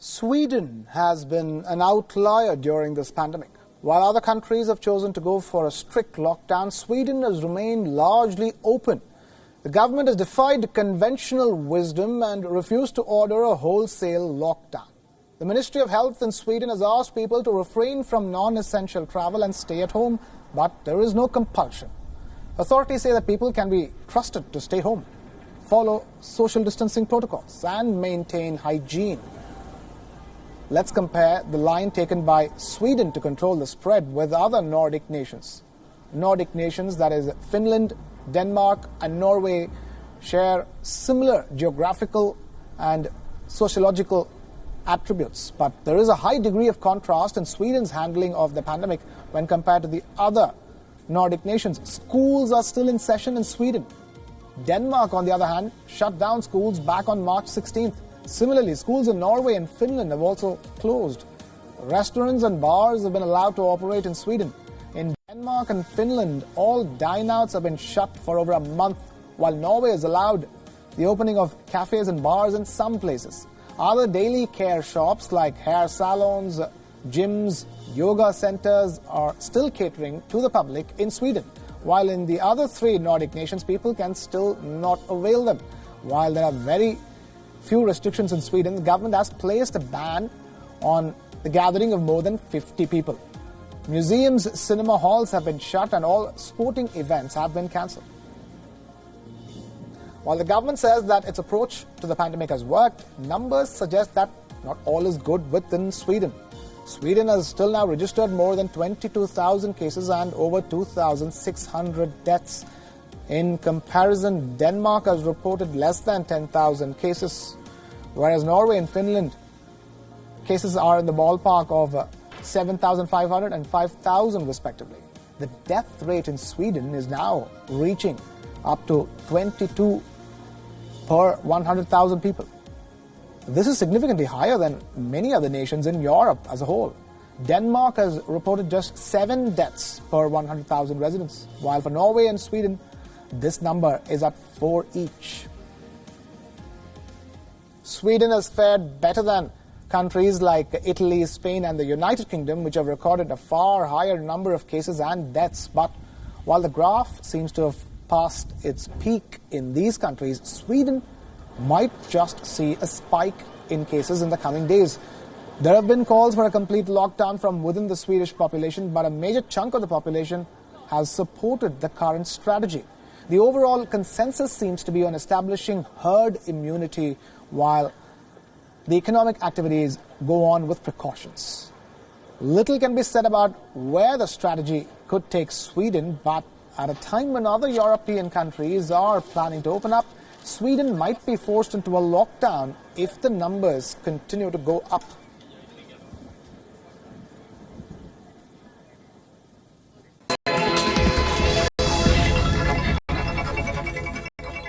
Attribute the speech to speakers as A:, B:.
A: Sweden has been an outlier during this pandemic. While other countries have chosen to go for a strict lockdown, Sweden has remained largely open. The government has defied conventional wisdom and refused to order a wholesale lockdown. The Ministry of Health in Sweden has asked people to refrain from non-essential travel and stay at home, but there is no compulsion. Authorities say that people can be trusted to stay home, follow social distancing protocols, and maintain hygiene. Let's compare the line taken by Sweden to control the spread with other Nordic nations. Nordic nations, that is Finland, Denmark and Norway, share similar geographical and sociological attributes. But there is a high degree of contrast in Sweden's handling of the pandemic when compared to the other Nordic nations. Schools are still in session in Sweden. Denmark, on the other hand, shut down schools back on March 16th. Similarly, schools in Norway and Finland have also closed. Restaurants and bars have been allowed to operate in Sweden. In Denmark and Finland, all dine-outs have been shut for over a month, while Norway has allowed the opening of cafes and bars in some places. Other daily care shops like hair salons, gyms, yoga centers are still catering to the public in Sweden, while in the other three Nordic nations, people can still not avail them. While there are very few restrictions in Sweden, the government has placed a ban on the gathering of more than 50 people. Museums, cinema halls have been shut and all sporting events have been cancelled. While the government says that its approach to the pandemic has worked, numbers suggest that not all is good within Sweden. Sweden has still now registered more than 22,000 cases and over 2,600 deaths. In comparison, Denmark has reported less than 10,000 cases, whereas Norway and Finland cases are in the ballpark of 7,500 and 5,000 respectively. The death rate in Sweden is now reaching up to 22 per 100,000 people. This is significantly higher than many other nations in Europe as a whole. Denmark has reported just 7 deaths per 100,000 residents, while for Norway and Sweden, this number is at 4 each. Sweden has fared better than countries like Italy, Spain and the United Kingdom, which have recorded a far higher number of cases and deaths. But while the graph seems to have passed its peak in these countries, Sweden might just see a spike in cases in the coming days. There have been calls for a complete lockdown from within the Swedish population, but a major chunk of the population has supported the current strategy. The overall consensus seems to be on establishing herd immunity while the economic activities go on with precautions. Little can be said about where the strategy could take Sweden, but at a time when other European countries are planning to open up, Sweden might be forced into a lockdown if the numbers continue to go up.